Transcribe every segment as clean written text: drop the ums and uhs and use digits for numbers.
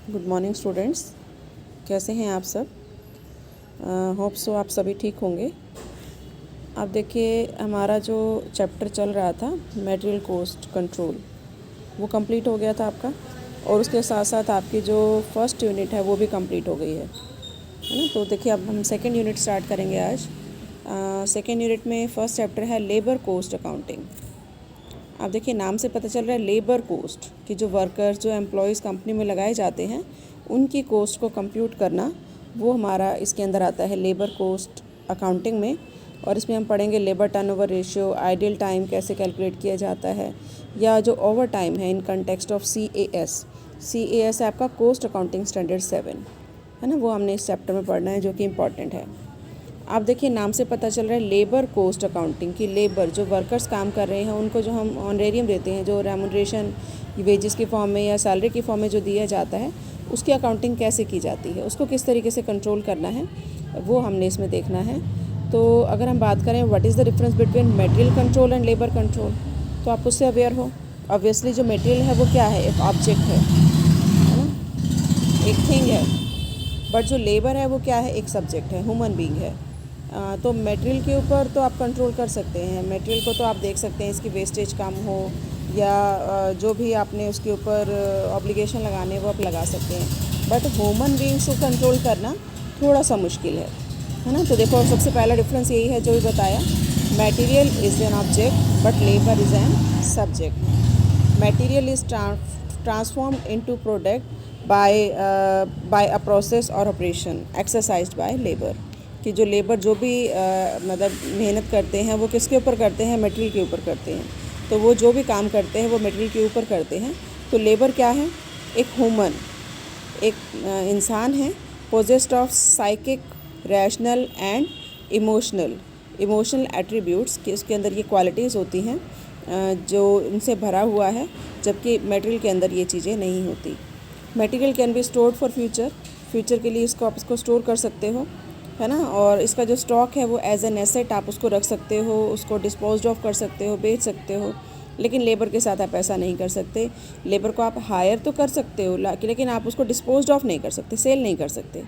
Good morning students. कैसे हैं आप सब? होप सो आप सभी ठीक होंगे। अब देखिए, हमारा जो चैप्टर चल रहा था मटेरियल कॉस्ट कंट्रोल, वो कंप्लीट हो गया था आपका, और उसके साथ साथ आपकी जो फर्स्ट यूनिट है वो भी कंप्लीट हो गई है ना। तो देखिए, अब हम सेकेंड यूनिट स्टार्ट करेंगे आज। सेकेंड यूनिट में फर्स्ट चैप्टर है लेबर कॉस्ट अकाउंटिंग। अब देखिए, नाम से पता चल रहा है लेबर कोस्ट कि जो वर्कर्स, जो एम्प्लॉयज़ कंपनी में लगाए जाते हैं, उनकी कोस्ट को कंप्यूट करना, वो हमारा इसके अंदर आता है लेबर कोस्ट अकाउंटिंग में। और इसमें हम पढ़ेंगे labour turnover ratio, ideal time कैसे कैलकुलेट किया जाता है, या जो ओवर टाइम है इन कंटेक्स्ट ऑफ CAS है आपका कोस्ट अकाउंटिंग स्टैंडर्ड 7, है ना। वो हमने इस चैप्टर में पढ़ना है, जो कि इम्पॉर्टेंट है। आप देखिए, नाम से पता चल रहा है लेबर कोस्ट अकाउंटिंग की लेबर, जो वर्कर्स काम कर रहे हैं उनको जो हम ऑनरेरियम देते हैं, जो रेमुनरेशन वेजेस की फॉर्म में या सैलरी की फॉर्म में जो दिया जाता है, उसकी अकाउंटिंग कैसे की जाती है, उसको किस तरीके से कंट्रोल करना है, वो हमने इसमें देखना है। तो अगर हम बात करें what is the difference between material control and labour control, तो आप उससे अवेयर हो। ऑब्वियसली जो मटेरियल है वो क्या है, एक ऑब्जेक्ट है ना, एक थिंग है। बट जो लेबर है वो क्या है, एक सब्जेक्ट है, ह्यूमन बीइंग है। तो मटेरियल के ऊपर तो आप कंट्रोल कर सकते हैं, मटेरियल को तो आप देख सकते हैं, इसकी वेस्टेज कम हो, या जो भी आपने उसके ऊपर ऑब्लिगेशन लगाने हैं वो आप लगा सकते हैं। बट ह्यूमन बीइंग्स को कंट्रोल करना थोड़ा सा मुश्किल है ना। तो देखो, सबसे पहला डिफरेंस यही है जो भी बताया, material is an object but labour is an subject. Material is transformed into product by a process और ऑपरेशन एक्सरसाइज्ड बाय लेबर। कि जो लेबर जो भी मतलब मेहनत करते हैं वो किसके ऊपर करते हैं, मटेरियल के ऊपर करते हैं। तो वो जो भी काम करते हैं वो मटेरियल के ऊपर करते हैं। तो लेबर क्या है, एक ह्यूमन, एक इंसान है, possessed of psychic, rational and emotional attributes, कि उसके अंदर ये क्वालिटीज़ होती हैं जो उनसे भरा हुआ है, जबकि मटेरियल के अंदर ये चीज़ें नहीं होती। Material can be stored for future के लिए इसको आप इसको स्टोर कर सकते हो, है ना। और इसका जो स्टॉक है वो एज एन एसेट आप उसको रख सकते हो, उसको डिस्पोज ऑफ कर सकते हो, बेच सकते हो। लेकिन लेबर के साथ आप ऐसा नहीं कर सकते। लेबर को आप हायर तो कर सकते हो, लेकिन आप उसको डिस्पोज ऑफ नहीं कर सकते, सेल नहीं कर सकते,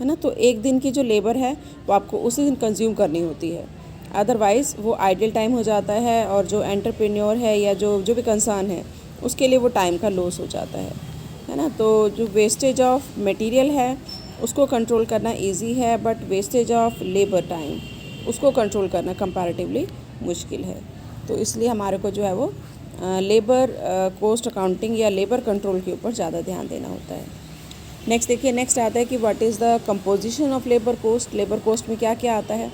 है ना। तो एक दिन की जो लेबर है वो आपको उसी दिन कंज्यूम करनी होती है, अदरवाइज़ वो आइडियल टाइम हो जाता है, और जो एंटरप्रेन्योर है या जो भी कंसर्न है उसके लिए वो टाइम का लॉस हो जाता है ना। तो जो वेस्टेज ऑफ मटेरियल है उसको कंट्रोल करना इजी है, but wastage of labour time उसको कंट्रोल करना कंपैरेटिवली मुश्किल है। तो इसलिए हमारे को जो है वो लेबर कॉस्ट अकाउंटिंग या लेबर कंट्रोल के ऊपर ज़्यादा ध्यान देना होता है। नेक्स्ट देखिए, नेक्स्ट आता है कि what is the composition of labour cost. Labour cost में क्या क्या आता है?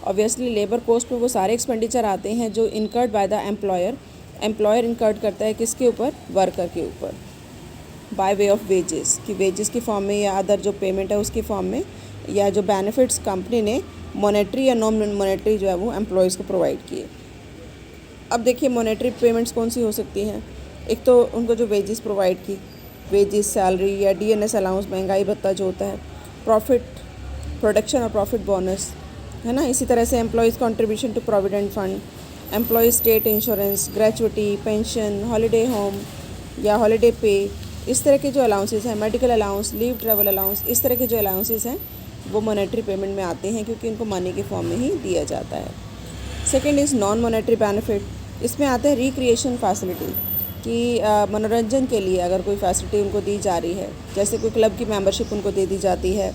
ऑब्वियसली लेबर कॉस्ट में वो सारे एक्सपेंडिचर आते हैं जो incurred by the employer incurred करता है किसके ऊपर, वर्कर के ऊपर, बाय वे ऑफ वेजेस, कि वेजेस की फॉर्म में या अदर जो पेमेंट है उसकी फॉर्म में, या जो बेनिफिट्स कंपनी ने मॉनेटरी या नॉन मॉनेटरी जो है वो एम्प्लॉयज़ को प्रोवाइड किए। अब देखिए, मॉनेटरी पेमेंट्स कौन सी हो सकती हैं? एक तो उनको जो वेजेस प्रोवाइड की, वेजेस, सैलरी या DNS अलाउंस, महंगाई भत्ता जो होता है, प्रॉफिट, प्रोडक्शन और प्रॉफिट बोनस, है ना। इसी तरह से employees contribution to provident fund, employees state insurance, gratuity, pension, holiday home या हॉलीडे पे, इस तरह के जो अलाउंसेस हैं, medical allowance, leave travel allowance, इस तरह के जो अलाउंसेस हैं वो मॉनेटरी पेमेंट में आते हैं, क्योंकि इनको मनी के फॉर्म में ही दिया जाता है। Second is non monetary benefit. इसमें आता है रिक्रिएशन फैसिलिटी, कि मनोरंजन के लिए अगर कोई फैसिलिटी उनको दी जा रही है, जैसे कोई क्लब की मेंबरशिप उनको दे दी जाती है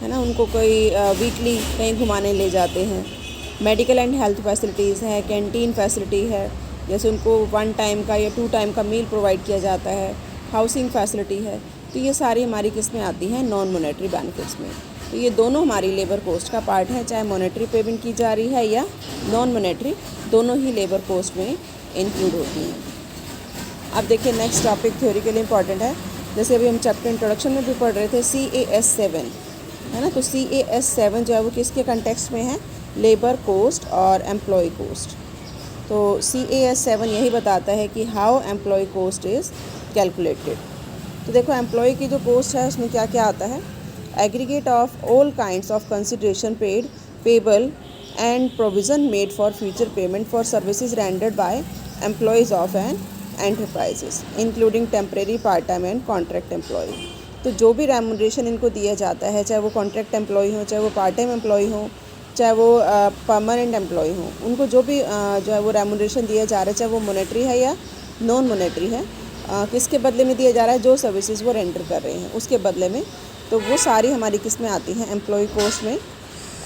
ना, उनको कोई वीकली कहीं घुमाने ले जाते हैं। मेडिकल एंड हेल्थ फैसिलिटीज़ है, कैंटीन फैसिलिटी है, जैसे उनको 1 टाइम का या 2 टाइम का मील प्रोवाइड किया जाता है, हाउसिंग फैसिलिटी है। तो ये सारी हमारी किस में आती हैं, नॉन मॉनेटरी बेनिफिट्स में। तो ये दोनों हमारी लेबर कॉस्ट का पार्ट है, चाहे मॉनेटरी पेमेंट की जा रही है या नॉन मॉनेटरी, दोनों ही लेबर कॉस्ट में इंक्लूड होती हैं। अब देखिए, नेक्स्ट टॉपिक थ्योरी के लिए इंपॉर्टेंट है। जैसे अभी हम चैप्टर इंट्रोडक्शन में भी पढ़ रहे थे, CAS 7, है ना। तो CAS 7 जो है वो किसके कंटेक्स्ट में है, लेबर कॉस्ट और एम्प्लॉय कॉस्ट। तो CAS 7 यही बताता है कि how employee cost is calculated. तो देखो, एम्प्लॉय की जो कॉस्ट है उसमें क्या क्या आता है, aggregate of all kinds of consideration payable and provision made for future payment for services rendered by employees of an enterprises including temporary, part time and contract employee. तो जो भी रेम्यूनरेशन इनको दिया जाता है, चाहे वो कॉन्ट्रैक्ट एम्प्लॉय हो, चाहे वो पार्ट टाइम एम्प्लॉय हो, चाहे वो परमानेंट एम्प्लॉय हो, उनको जो भी जो है वो रेम्यूनरेशन दिया जा रहा है, चाहे वो मॉनेटरी है या नॉन मॉनेटरी है, किसके बदले में दिया जा रहा है, जो सर्विसेज वो रेंडर कर रहे हैं उसके बदले में, तो वो सारी हमारी किस में आती हैं, एम्प्लॉय कोस्ट में।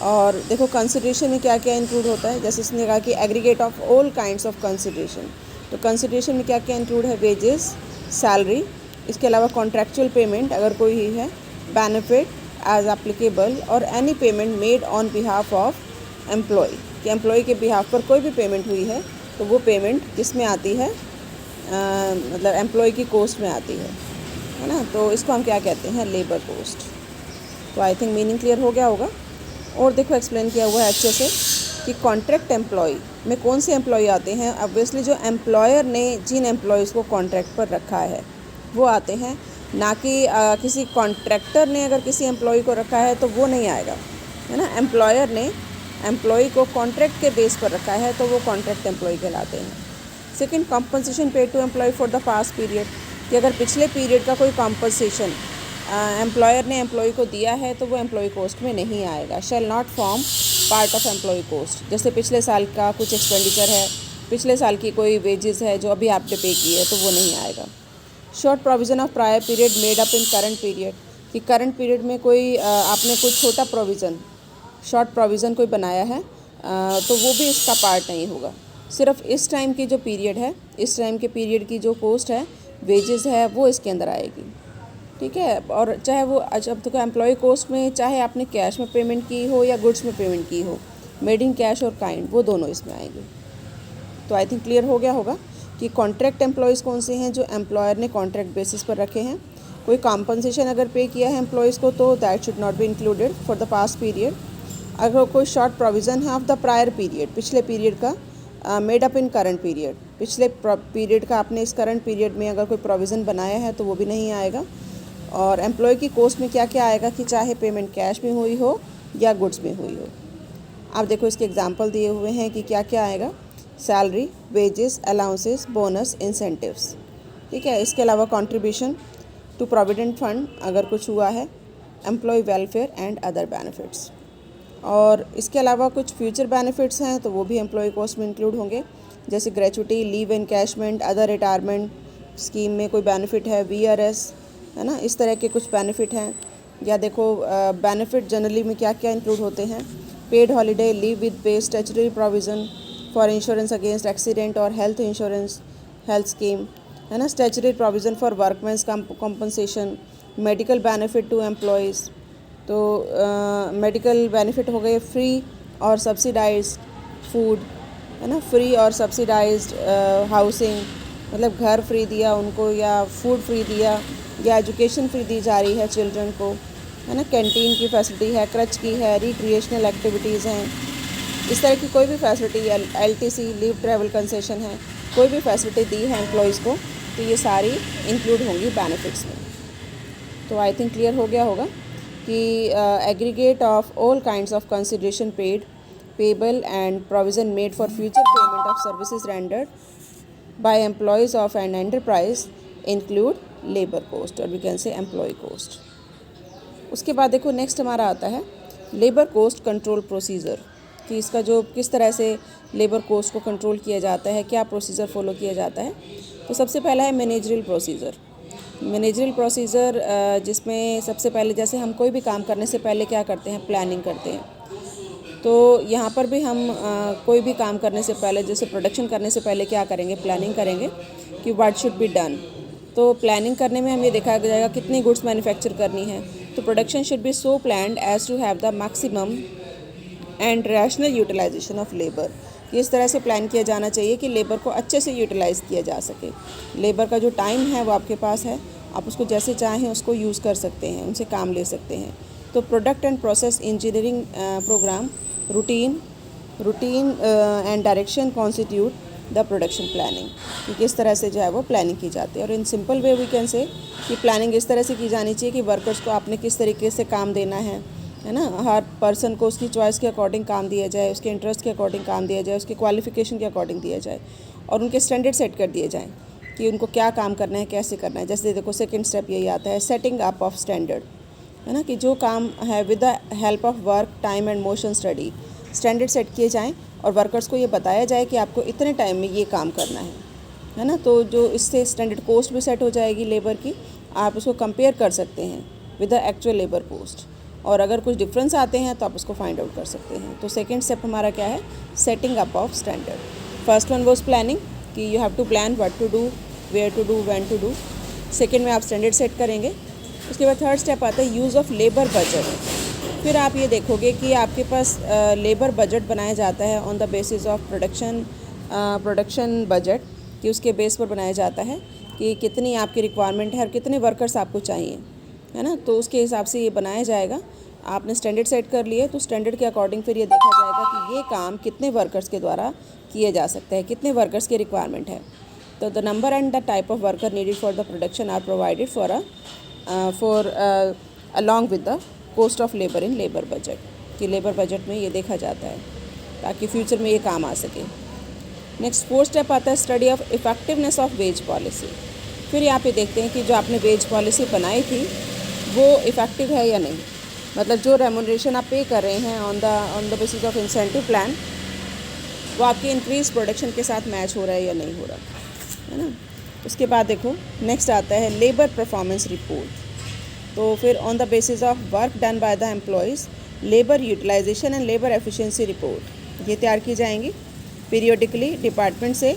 और देखो कंसिडरेशन में क्या क्या इंक्लूड होता है, जैसे इसने कहा कि aggregate of all kinds of consideration, तो कंसिडरेशन में क्या क्या इंक्लूड है, वेजेस, सैलरी, इसके अलावा कॉन्ट्रैक्चुअल पेमेंट अगर कोई ही है, बेनिफिट एज एप्लीकेबल, और any payment made on behalf of employee, कि एम्प्लॉय के बिहाफ पर कोई भी पेमेंट हुई है तो वो पेमेंट किस में आती है, मतलब एम्प्लॉय की कोस्ट में आती है ना, तो इसको हम क्या कहते हैं, लेबर कोस्ट। तो आई थिंक मीनिंग क्लियर हो गया होगा। और देखो एक्सप्लेन किया हुआ है अच्छे से कि कॉन्ट्रैक्ट एम्प्लॉय में कौन से एम्प्लॉय आते हैं, ऑब्वियसली जो एम्प्लॉयर ने जिन एम्प्लॉयज़ को कॉन्ट्रैक्ट पर रखा है वो आते हैं, ना कि किसी कॉन्ट्रैक्टर ने अगर किसी एम्प्लॉय को रखा है तो वो नहीं आएगा, है ना। एम्प्लॉयर ने एम्प्लॉय को कॉन्ट्रैक्ट के बेस पर रखा है तो वो कॉन्ट्रैक्ट एम्प्लॉय कहलाते हैं। Second, compensation paid to employee for the past period, कि अगर पिछले पीरियड का कोई कॉम्पनसेशन एम्प्लॉयर ने एम्प्लॉय को दिया है तो वो एम्प्लॉय कोस्ट में नहीं आएगा, shall not form part of employee cost. जैसे पिछले साल का कुछ एक्सपेंडिचर है, पिछले साल की कोई वेजेस है जो अभी आपने पे की है, तो वो नहीं आएगा। Short provision of prior period made up in current period, कि करंट पीरियड में कोई आपने कुछ छोटा प्रोविज़न, शॉर्ट प्रोविज़न कोई बनाया है, तो वो भी इसका पार्ट नहीं होगा। सिर्फ इस टाइम की जो पीरियड है, इस टाइम के पीरियड की जो कोस्ट है, वेजेस है, वो इसके अंदर आएगी, ठीक है। और चाहे वो जब तक एम्प्लॉय कोस्ट में चाहे आपने कैश में पेमेंट की हो या गुड्स में पेमेंट की हो, मेड इन कैश और काइंड, वो दोनों इसमें आएंगे। तो आई थिंक क्लियर हो गया होगा कि कॉन्ट्रैक्ट एम्प्लॉयज़ कौन से हैं, जो एम्प्लॉयर ने कॉन्ट्रैक्ट बेसिस पर रखे हैं। कोई कॉम्पनसेशन अगर पे किया है एम्प्लॉयज़ को तो that should not be included for the past period. अगर कोई शॉर्ट प्रोविज़न है ऑफ द प्रायर पीरियड, पिछले पीरियड का, made up in current period, पिछले पीरियड का आपने इस करंट पीरियड में अगर कोई प्रोविज़न बनाया है तो वो भी नहीं आएगा। और एम्प्लॉय की कोस्ट में क्या क्या आएगा, कि चाहे पेमेंट कैश में हुई हो या गुड्स में हुई हो। आप देखो इसके एग्जांपल दिए हुए हैं कि क्या क्या आएगा, salary, wages, allowances, bonus, incentives, ठीक है। इसके अलावा कंट्रीब्यूशन टू प्रोविडेंट फंड अगर कुछ हुआ है, employee welfare and other benefits. और इसके अलावा कुछ फ्यूचर बेनिफिट्स हैं तो वो भी एम्प्लॉय कोस्ट में इंक्लूड होंगे, जैसे gratuity, leave encashment, other retirement scheme में कोई बेनिफिट है, VRS, है ना, इस तरह के कुछ बेनिफिट हैं। या देखो बेनिफिट जनरली में क्या क्या इंक्लूड होते हैं, paid holiday, leave with pay, statutory provision for insurance against accident और हेल्थ इंश्योरेंस, हेल्थ स्कीम, है ना, statutory provision for workmen's compensation, medical benefit to employees. तो मेडिकल बेनिफिट हो गए फ्री और सब्सिडाइज्ड फूड, है ना, फ्री और सब्सिडाइज्ड हाउसिंग, मतलब घर फ्री दिया उनको या फूड फ्री दिया या एजुकेशन फ्री दी जा रही है चिल्ड्रन को, है ना, कैंटीन की फैसिलिटी है, क्रच की है, रिक्रिएशनल एक्टिविटीज़ हैं, इस तरह की कोई भी facility, LTC, leave travel concession है, कोई भी फैसिलिटी दी है एम्प्लॉयज़ को, तो ये सारी इंक्लूड होंगी बेनिफिट्स में। तो आई थिंक क्लियर हो गया होगा कि aggregate of all kinds of consideration paid, payable and provision made for future payment of services rendered by employees of an enterprise include labour cost, और we can say employ cost. उसके बाद देखो next हमारा आता है labour cost control procedure, कि इसका जो किस तरह से लेबर कोस्ट को कंट्रोल किया जाता है, क्या प्रोसीजर फॉलो किया जाता है। तो सबसे पहला है मैनेजरियल प्रोसीजर। मैनेजरियल प्रोसीजर जिसमें सबसे पहले, जैसे हम कोई भी काम करने से पहले क्या करते हैं, प्लानिंग करते हैं। तो यहाँ पर भी हम कोई भी काम करने से पहले, जैसे प्रोडक्शन करने से पहले क्या करेंगे, प्लानिंग करेंगे कि व्हाट शुड बी डन। तो प्लानिंग करने में हमें देखा जाएगा कितनी गुड्स मैन्युफैक्चर करनी है। तो production should be so planned as to have the maximum and rational utilisation of labour, कि इस तरह से प्लान किया जाना चाहिए कि लेबर को अच्छे से यूटिलाइज़ किया जा सके। लेबर का जो टाइम है वो आपके पास है, आप उसको जैसे चाहें उसको यूज़ कर सकते हैं, उनसे काम ले सकते हैं। तो product and process engineering programme routine and direction constitute the production planning, कि किस तरह से जो है वो प्लानिंग की जाती है। और in simple way we can say कि प्लानिंग इस तरह से की जानी चाहिए कि वर्कर्स को आपने किस तरीके से काम देना है ना, हर पर्सन को उसकी चॉइस के अकॉर्डिंग काम दिया जाए, उसके इंटरेस्ट के अकॉर्डिंग काम दिया जाए, उसके क्वालिफिकेशन के अकॉर्डिंग दिया जाए, और उनके स्टैंडर्ड सेट कर दिए जाएँ कि उनको क्या काम करना है, कैसे करना है। जैसे देखो सेकंड स्टेप यही आता है, सेटिंग अप ऑफ स्टैंडर्ड, है ना, कि जो काम है with the help of work time and motion study, standard set किए जाएँ और वर्कर्स को ये बताया जाए कि आपको इतने टाइम में ये काम करना है ना। तो जो इससे स्टैंडर्ड कॉस्ट भी सेट हो जाएगी लेबर की, आप उसको कंपेयर कर सकते हैं with the actual labour cost, और अगर कुछ डिफरेंस आते हैं तो आप उसको फाइंड आउट कर सकते हैं। तो सेकंड स्टेप हमारा क्या है, setting up of standard. First one was planning, कि you have to plan what to do, where to do, when to do. Second में आप स्टैंडर्ड सेट करेंगे। उसके बाद थर्ड स्टेप आता है यूज़ ऑफ लेबर बजट। फिर आप ये देखोगे कि आपके पास लेबर बजट बनाया जाता है on the basis of production budget, कि उसके बेस पर बनाया जाता है कि कितनी आपकी रिक्वायरमेंट है और कितने वर्कर्स आपको चाहिए, है ना। तो उसके हिसाब से ये बनाया जाएगा। आपने स्टैंडर्ड सेट कर लिए तो स्टैंडर्ड के अकॉर्डिंग फिर ये देखा जाएगा कि ये काम कितने वर्कर्स के द्वारा किया जा सकता है, कितने वर्कर्स की रिक्वायरमेंट है। तो the number and the type of worker needed for the production are provided for along with the cost of labour in labour budget, कि लेबर बजट में ये देखा जाता है ताकि फ्यूचर में ये काम आ सके। नेक्स्ट फोर्थ स्टेप आता है study of effectiveness of ways policy. फिर यहाँ पे देखते हैं कि जो आपने वेज पॉलिसी बनाई थी वो इफ़ेक्टिव है या नहीं, मतलब जो रेमुनरेशन आप पे कर रहे हैं on the basis of incentive plan, वो आपकी इंक्रीज प्रोडक्शन के साथ मैच हो रहा है या नहीं हो रहा, है ना। उसके बाद देखो नेक्स्ट आता है लेबर परफॉर्मेंस रिपोर्ट। तो फिर on the basis of work done by the employees, labour utilisation and labour efficiency report ये तैयार की जाएंगी पीरियडिकली डिपार्टमेंट से,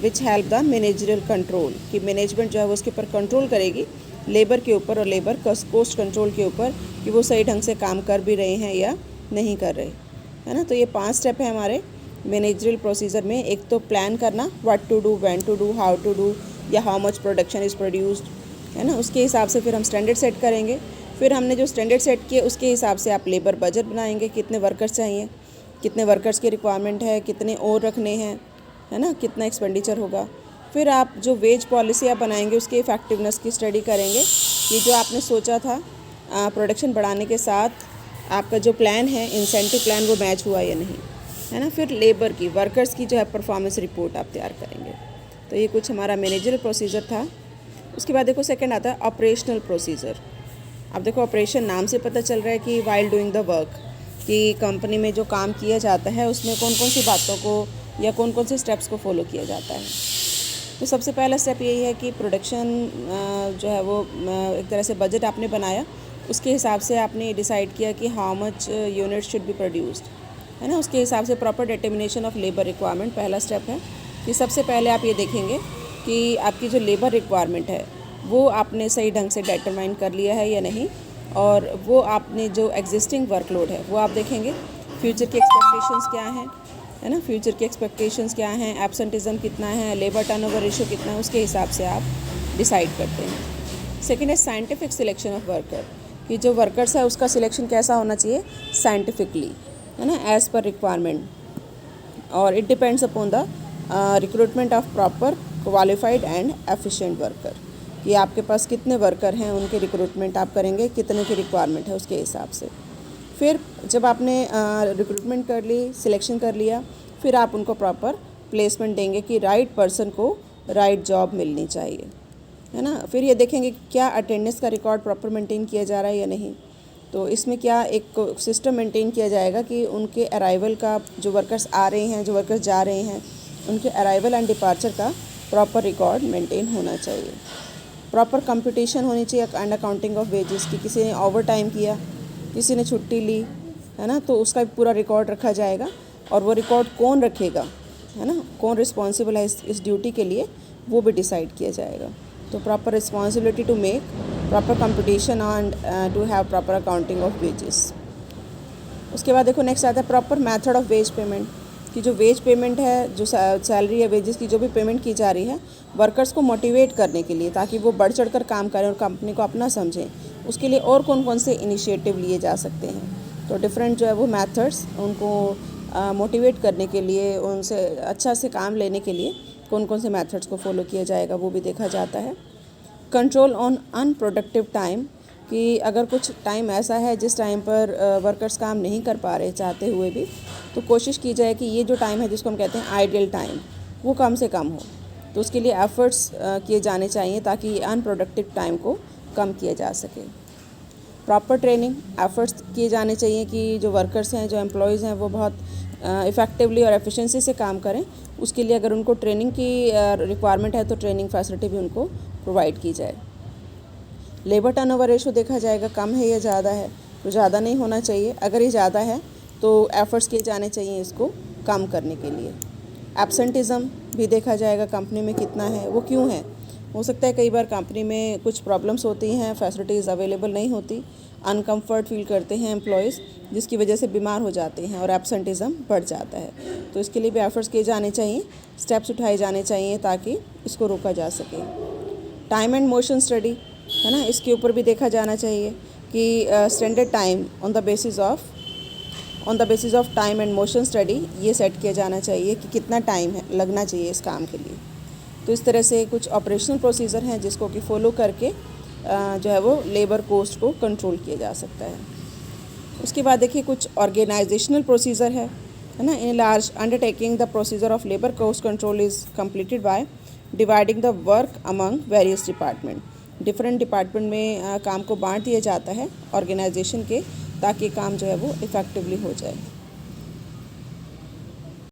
which help the managerial control, कि मैनेजमेंट जो है वो उसके ऊपर कंट्रोल करेगी लेबर के ऊपर और लेबर कॉस्ट कंट्रोल के ऊपर, कि वो सही ढंग से काम कर भी रहे हैं या नहीं कर रहे, है ना। तो ये 5 स्टेप है हमारे मैनेजरियल प्रोसीजर में। एक तो प्लान करना, what to do, when to do, how to do, या how much production is produced, है ना। उसके हिसाब से फिर हम स्टैंडर्ड सेट करेंगे। फिर हमने जो स्टैंडर्ड सेट किए उसके हिसाब से आप लेबर बजट बनाएंगे, कितने वर्कर्स चाहिए, कितने वर्कर्स की रिक्वायरमेंट है, कितने और रखने हैं, है ना, कितना एक्सपेंडिचर होगा। फिर आप जो वेज पॉलिसी आप बनाएंगे उसके इफ़ेक्टिवनेस की स्टडी करेंगे कि जो आपने सोचा था प्रोडक्शन बढ़ाने के साथ आपका जो प्लान है इंसेंटिव प्लान वो मैच हुआ या नहीं, है ना। फिर लेबर की, वर्कर्स की जो है परफॉर्मेंस रिपोर्ट आप तैयार करेंगे। तो ये कुछ हमारा मैनेजरल प्रोसीजर था। उसके बाद देखो सेकंड आता है ऑपरेशनल प्रोसीजर। अब देखो ऑपरेशन नाम से पता चल रहा है कि वाइल डूइंग द वर्क, कि कंपनी में जो काम किया जाता है उसमें कौन कौन सी बातों को या कौन कौन से स्टेप्स को फॉलो किया जाता है। तो सबसे पहला स्टेप यही है कि प्रोडक्शन जो है वो एक तरह से बजट आपने बनाया, उसके हिसाब से आपने डिसाइड किया कि how much unit should be produced, है ना। उसके हिसाब से proper determination of labour requirement पहला स्टेप है, कि सबसे पहले आप ये देखेंगे कि आपकी जो लेबर रिक्वायरमेंट है वो आपने सही ढंग से डिटरमाइन कर लिया है या नहीं, और वो आपने जो एग्जिस्टिंग वर्कलोड है वो आप देखेंगे। फ्यूचर की एक्सपेक्टेशंस क्या हैं, है ना, फ्यूचर की एक्सपेक्टेशंस क्या हैं, एब्सेंटिज्म कितना है, लेबर टर्नओवर रेशियो कितना है, उसके हिसाब से आप डिसाइड करते हैं। सेकेंड है साइंटिफिक सिलेक्शन ऑफ वर्कर, कि जो वर्कर्स है उसका सिलेक्शन कैसा होना चाहिए, साइंटिफिकली, है ना, एज़ पर रिक्वायरमेंट, और it depends upon the recruitment of proper qualified and efficient worker, कि आपके पास कितने वर्कर हैं उनके रिक्रूटमेंट आप करेंगे, कितने की रिक्वायरमेंट है उसके हिसाब से। फिर जब आपने रिक्रूटमेंट कर ली, सिलेक्शन कर लिया, फिर आप उनको प्रॉपर प्लेसमेंट देंगे कि राइट पर्सन को राइट जॉब मिलनी चाहिए, है ना। फिर ये देखेंगे क्या अटेंडेंस का रिकॉर्ड प्रॉपर मेंटेन किया जा रहा है या नहीं। तो इसमें क्या एक सिस्टम मेंटेन किया जाएगा कि उनके अराइवल का, जो वर्कर्स आ रहे हैं, जो वर्कर्स जा रहे हैं, उनके अराइवल एंड डिपार्चर का प्रॉपर रिकॉर्ड मेंटेन होना चाहिए। प्रॉपर कंप्यूटेशन होनी चाहिए एंड अकाउंटिंग ऑफ वेजेस, की किसी ने ओवर टाइम किया, किसी ने छुट्टी ली, है ना, तो उसका भी पूरा रिकॉर्ड रखा जाएगा। और वो रिकॉर्ड कौन रखेगा, है ना, कौन रिस्पॉन्सिबल है इस ड्यूटी के लिए, वो भी डिसाइड किया जाएगा। तो proper responsibility to make proper computation and to have proper accounting of wages. उसके बाद देखो नेक्स्ट आता है proper method of wage payment, कि जो वेज पेमेंट है, जो सैलरी या वेजेस की जो भी पेमेंट की जा रही है वर्कर्स को मोटिवेट करने के लिए, ताकि वो बढ़ चढ़ कर काम करें और कंपनी को अपना समझें, उसके लिए और कौन कौन से इनिशिएटिव लिए जा सकते हैं। तो डिफरेंट जो है वो मेथड्स, उनको मोटिवेट करने के लिए, उनसे अच्छा से काम लेने के लिए कौन कौन से मेथड्स को फॉलो किया जाएगा वो भी देखा जाता है। कंट्रोल ऑन अनप्रोडक्टिव टाइम, कि अगर कुछ टाइम ऐसा है जिस टाइम पर वर्कर्स काम नहीं कर पा रहे चाहते हुए भी, तो कोशिश की जाए कि ये जो टाइम है जिसको हम कहते हैं आइडियल टाइम, वो कम से कम हो। तो उसके लिए एफ़र्ट्स किए जाने चाहिए ताकि अनप्रोडक्टिव टाइम को कम किया जा सके। प्रॉपर ट्रेनिंग एफ़र्ट्स किए जाने चाहिए कि जो वर्कर्स हैं, जो एम्प्लॉयज़ हैं, वो बहुत इफ़ेक्टिवली और एफिशिएंसी से काम करें। उसके लिए अगर उनको ट्रेनिंग की रिक्वायरमेंट है तो ट्रेनिंग फैसिलिटी भी उनको प्रोवाइड की जाए। लेबर टर्नओवर रेशो देखा जाएगा कम है या ज़्यादा है, तो ज़्यादा नहीं होना चाहिए। अगर ये ज़्यादा है तो एफ़र्ट्स किए जाने चाहिए इसको कम करने के लिए। एब्सेंटिज़म भी देखा जाएगा कंपनी में कितना है, वो क्यों है। हो सकता है कई बार कंपनी में कुछ प्रॉब्लम्स होती हैं, फैसिलिटीज़ अवेलेबल नहीं होती, अनकम्फर्ट फील करते हैं एम्प्लॉयज़, जिसकी वजह से बीमार हो जाते हैं और एब्सेंटिज़म बढ़ जाता है। तो इसके लिए भी एफ़र्ट्स किए जाने चाहिए, स्टेप्स उठाए जाने चाहिए ताकि इसको रोका जा सके। टाइम एंड मोशन स्टडी है ना, इसके ऊपर भी देखा जाना चाहिए कि standard time on the basis of time and motion study ये सेट किया जाना चाहिए कि कितना टाइम है लगना चाहिए इस काम के लिए। तो इस तरह से कुछ ऑपरेशनल प्रोसीजर हैं जिसको कि फॉलो करके जो है वो लेबर कोस्ट को कंट्रोल किया जा सकता है। उसके बाद देखिए कुछ ऑर्गेनाइजेशनल प्रोसीजर है ना। In large undertaking the procedure of labour cost control is completed by dividing the work among various department. Different department में काम को बांट दिया जाता है ऑर्गेनाइजेशन के, ताकि काम जो है वो इफ़ेक्टिवली हो जाए।